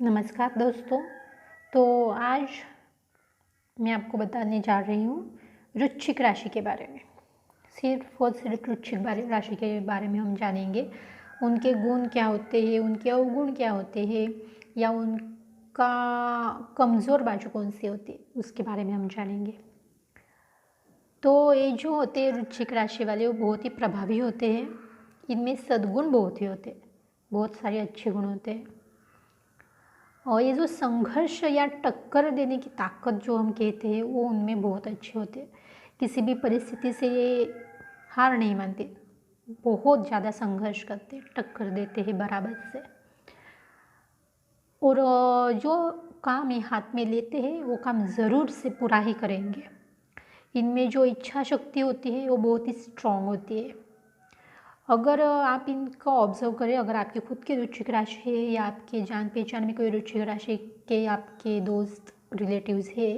नमस्कार दोस्तों। तो आज मैं आपको बताने जा रही हूँ वृश्चिक राशि के बारे में। सिर्फ और सिर्फ वृश्चिक राशि के बारे में हम जानेंगे। उनके गुण क्या होते हैं, उनके अवगुण क्या होते हैं, या उनका कमज़ोर बाजू कौन सी होती है, उसके बारे में हम जानेंगे। तो ये जो होते हैं वृश्चिक राशि वाले, वो बहुत ही प्रभावी होते हैं। इनमें सद्गुण बहुत ही होते हैं, बहुत सारे अच्छे गुण होते हैं। और ये जो संघर्ष या टक्कर देने की ताकत जो हम कहते हैं, वो उनमें बहुत अच्छे होते हैं। किसी भी परिस्थिति से ये हार नहीं मानते, बहुत ज़्यादा संघर्ष करते हैं, टक्कर देते हैं बराबर से। और जो काम ये हाथ में लेते हैं वो काम ज़रूर से पूरा ही करेंगे। इनमें जो इच्छा शक्ति होती है वो बहुत ही स्ट्रांग होती है। अगर आप इनका ऑब्जर्व करें, अगर आपके खुद के वृश्चिक राशि है या आपके जान पहचान में कोई वृश्चिक राशि के आपके दोस्त रिलेटिव्स है,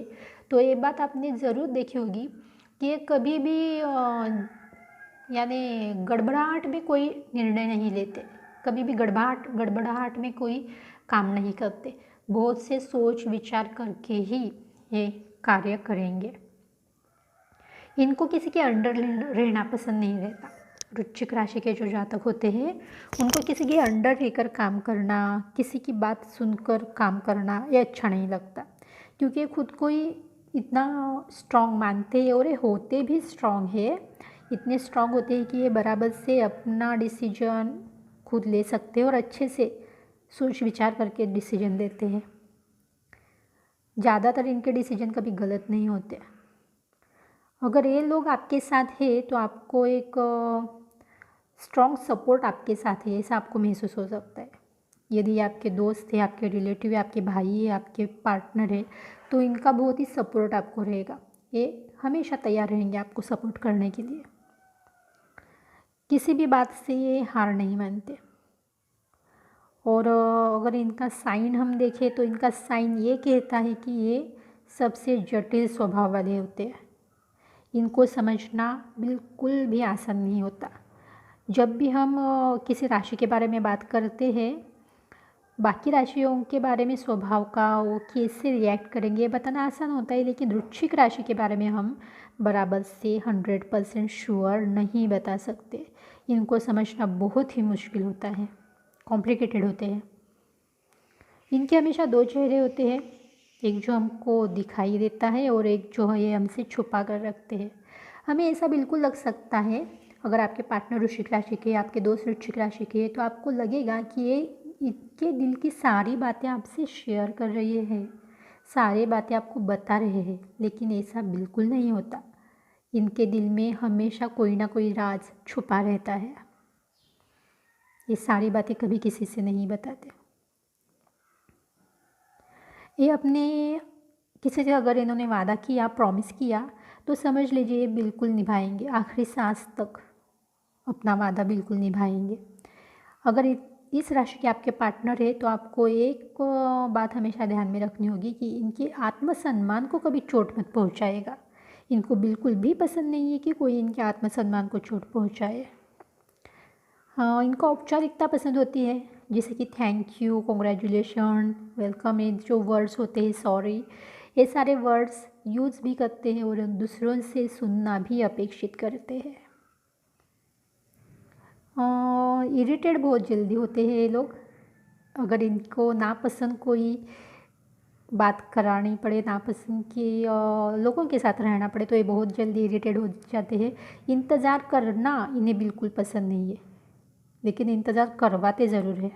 तो ये बात आपने ज़रूर देखी होगी कि ये कभी भी यानी गड़बड़ाहट में कोई निर्णय नहीं लेते, कभी भी गड़बड़ाहट में कोई काम नहीं करते। बहुत से सोच विचार करके ही ये कार्य करेंगे। इनको किसी के अंडर रहना पसंद नहीं रहता। वृश्चिक राशि के जो जातक होते हैं, उनको किसी के अंडर रहकर काम करना, किसी की बात सुनकर काम करना, ये अच्छा नहीं लगता। क्योंकि खुद को ही इतना स्ट्रांग मानते हैं और ये होते भी स्ट्रांग है। इतने स्ट्रांग होते हैं कि ये बराबर से अपना डिसीजन खुद ले सकते हैं और अच्छे से सोच विचार करके डिसीजन लेते हैं। ज़्यादातर इनके डिसीजन कभी गलत नहीं होते। अगर ये लोग आपके साथ है तो आपको एक स्ट्रॉन्ग सपोर्ट आपके साथ है, ऐसा आपको महसूस हो सकता है। यदि आपके दोस्त है, आपके रिलेटिव है, आपके भाई है, आपके पार्टनर है, तो इनका बहुत ही सपोर्ट आपको रहेगा। ये हमेशा तैयार रहेंगे आपको सपोर्ट करने के लिए। किसी भी बात से ये हार नहीं मानते। और अगर इनका साइन हम देखें तो इनका साइन ये कहता है कि ये सबसे जटिल स्वभाव वाले होते हैं। इनको समझना बिल्कुल भी आसान नहीं होता। जब भी हम किसी राशि के बारे में बात करते हैं, बाकी राशियों के बारे में स्वभाव का वो कैसे रिएक्ट करेंगे बताना आसान होता है, लेकिन वृश्चिक राशि के बारे में हम बराबर से 100% श्योर नहीं बता सकते। इनको समझना बहुत ही मुश्किल होता है, कॉम्प्लिकेटेड होते हैं। इनके हमेशा दो चेहरे होते हैं, एक जो हमको दिखाई देता है और एक जो है ये हमसे छुपा कर रखते हैं। हमें ऐसा बिल्कुल लग सकता है, अगर आपके पार्टनर वृश्चिक राशि के, आपके दोस्त वृश्चिक राशि के, तो आपको लगेगा कि ये इनके दिल की सारी बातें आपसे शेयर कर रहे हैं, सारी बातें आपको बता रहे हैं, लेकिन ऐसा बिल्कुल नहीं होता। इनके दिल में हमेशा कोई ना कोई राज छुपा रहता है। ये सारी बातें कभी किसी से नहीं बताते। ये अपने किसी से अगर इन्होंने वादा किया, प्रॉमिस किया, तो समझ लीजिए ये बिल्कुल निभाएंगे, आखिरी सांस तक अपना वादा बिल्कुल निभाएंगे। अगर इस राशि के आपके पार्टनर है तो आपको एक बात हमेशा ध्यान में रखनी होगी कि इनके आत्मसम्मान को कभी चोट मत पहुंचाएगा। इनको बिल्कुल भी पसंद नहीं है कि कोई इनके आत्मसम्मान को चोट पहुंचाए। हाँ, इनको औपचारिकता पसंद होती है, जैसे कि थैंक यू, कॉन्ग्रेचुलेशन, वेलकम, ये जो वर्ड्स होते हैं, सॉरी, ये सारे वर्ड्स यूज़ भी करते हैं और दूसरों से सुनना भी अपेक्षित करते हैं। इरिटेट बहुत जल्दी होते हैं ये लोग। अगर इनको नापसंद कोई बात करानी पड़े, नापसंद के लोगों के साथ रहना पड़े, तो ये बहुत जल्दी इरिटेट हो जाते हैं। इंतज़ार करना इन्हें बिल्कुल पसंद नहीं है, लेकिन इंतज़ार करवाते ज़रूर है।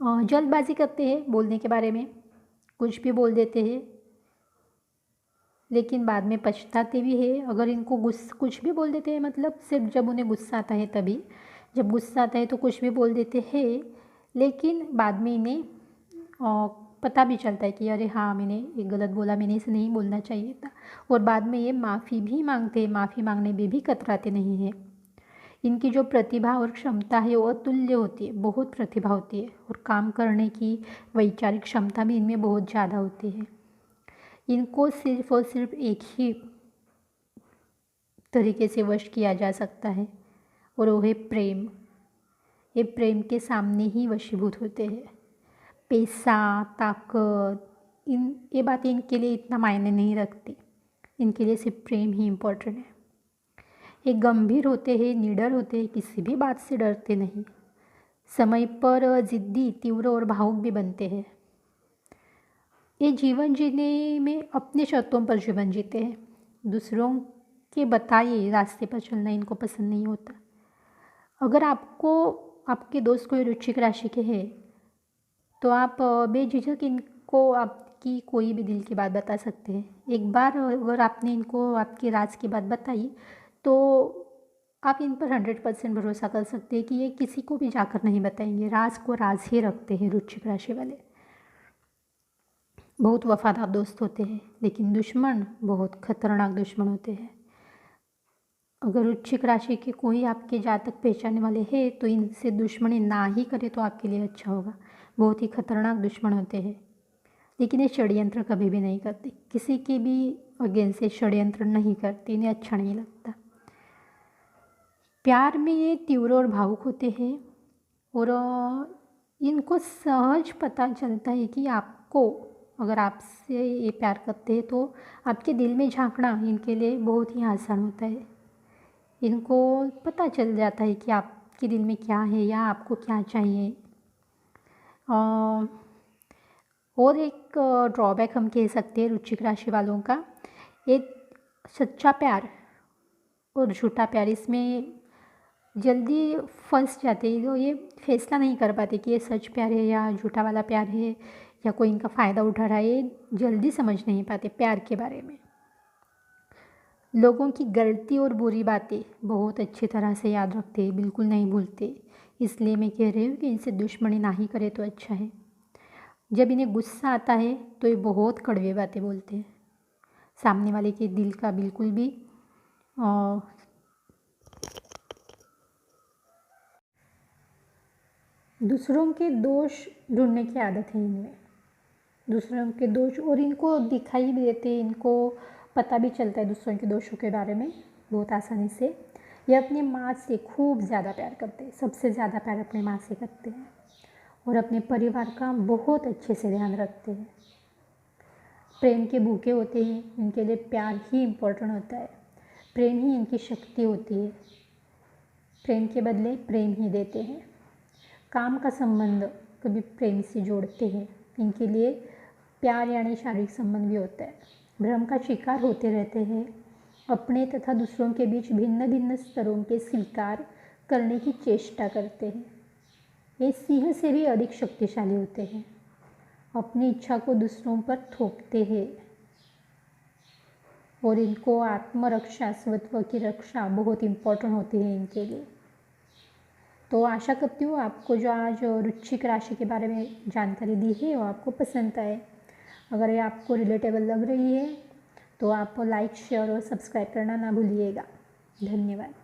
जल्दबाजी करते हैं बोलने के बारे में, कुछ भी बोल देते हैं, लेकिन बाद में पछताते भी है। अगर इनको कुछ भी बोल देते हैं, मतलब सिर्फ जब उन्हें गुस्सा आता है तभी, जब गुस्सा आता है तो कुछ भी बोल देते हैं, लेकिन बाद में इन्हें पता भी चलता है कि अरे हाँ, मैंने ये गलत बोला, मैंने इसे नहीं बोलना चाहिए था। और बाद में ये माफ़ी भी मांगते हैं, माफ़ी मांगने में भी कतराते नहीं हैं। इनकी जो प्रतिभा और क्षमता है वो अतुल्य होती है, बहुत प्रतिभा होती है, और काम करने की वैचारिक क्षमता भी इनमें बहुत ज़्यादा होती है। इनको सिर्फ और सिर्फ एक ही तरीके से वश किया जा सकता है, और वो है प्रेम। ये प्रेम के सामने ही वशीभूत होते हैं। पैसा, ताकत, ये बातें इनके लिए इतना मायने नहीं रखती। इनके लिए सिर्फ प्रेम ही इम्पोर्टेंट है। ये गंभीर होते हैं, निडर होते हैं, किसी भी बात से डरते नहीं। समय पर जिद्दी, तीव्र और भावुक भी बनते हैं। ये जीवन जीने में अपने शर्तों पर जीवन जीते हैं। दूसरों के बताए रास्ते पर चलना इनको पसंद नहीं होता। अगर आपको आपके दोस्त कोई वृश्चिक राशि के हैं तो आप बेझिझक इनको आपकी कोई भी दिल की बात बता सकते हैं। एक बार अगर आपने इनको आपके राज की बात बताई तो आप इन पर 100% भरोसा कर सकते हैं कि ये किसी को भी जाकर नहीं बताएंगे। राज को राज ही रखते हैं वृश्चिक राशि वाले। बहुत वफादार दोस्त होते हैं, लेकिन दुश्मन बहुत खतरनाक दुश्मन होते हैं। अगर वृश्चिक राशि के कोई आपके जातक पहचानने वाले हैं तो इनसे दुश्मनी ना ही करे तो आपके लिए अच्छा होगा। बहुत ही खतरनाक दुश्मन होते हैं, लेकिन ये षड्यंत्र कभी भी नहीं करते। किसी के भी अगेंस्ट से षड्यंत्र नहीं करते, इन्हें अच्छा नहीं लगता। प्यार में ये तीव्र और भावुक होते हैं और इनको सहज पता चलता है कि आपको अगर आपसे ये प्यार करते हैं तो आपके दिल में झांकना इनके लिए बहुत ही आसान होता है। इनको पता चल जाता है कि आपके दिल में क्या है या आपको क्या चाहिए। और एक ड्रॉबैक हम कह सकते हैं वृश्चिक राशि वालों का, एक सच्चा प्यार और झूठा प्यार इसमें जल्दी फंस जाते हैं। तो ये फैसला नहीं कर पाते कि ये सच प्यार है या झूठा वाला प्यार है या कोई इनका फ़ायदा उठा रहा है। ये जल्दी समझ नहीं पाते प्यार के बारे में। लोगों की गलती और बुरी बातें बहुत अच्छी तरह से याद रखते हैं, बिल्कुल नहीं भूलते। इसलिए मैं कह रही हूँ कि इनसे दुश्मनी ना ही करे तो अच्छा है। जब इन्हें गुस्सा आता है तो ये बहुत कड़वे बातें बोलते हैं। सामने वाले के दिल का बिल्कुल भी दूसरों के दोष ढूंढने की आदत है इनमें। दूसरों के दोष और इनको दिखाई भी देते हैं, इनको पता भी चलता है दूसरों के दोषों के बारे में बहुत आसानी से। ये अपनी माँ से खूब ज़्यादा प्यार करते हैं, सबसे ज़्यादा प्यार अपनी माँ से करते हैं और अपने परिवार का बहुत अच्छे से ध्यान रखते हैं। प्रेम के भूखे होते हैं, इनके लिए प्यार ही इम्पोर्टेंट होता है। प्रेम ही इनकी शक्ति होती है। प्रेम के बदले प्रेम ही देते हैं। काम का संबंध कभी प्रेम से जोड़ते हैं। इनके लिए प्यार यानी शारीरिक संबंध भी होता है। भ्रम का शिकार होते रहते हैं। अपने तथा दूसरों के बीच भिन्न भिन्न स्तरों के स्वीकार करने की चेष्टा करते हैं। ये सिंह से भी अधिक शक्तिशाली होते हैं। अपनी इच्छा को दूसरों पर थोपते हैं और इनको आत्मरक्षा, स्वत्व की रक्षा बहुत इम्पोर्टेंट होती है इनके लिए। तो आशा करती हूँ आपको जो आज वृश्चिक राशि के बारे में जानकारी दी है वो आपको पसंद आए। अगर ये आपको रिलेटेबल लग रही है तो आप लाइक, शेयर और सब्सक्राइब करना ना भूलिएगा। धन्यवाद।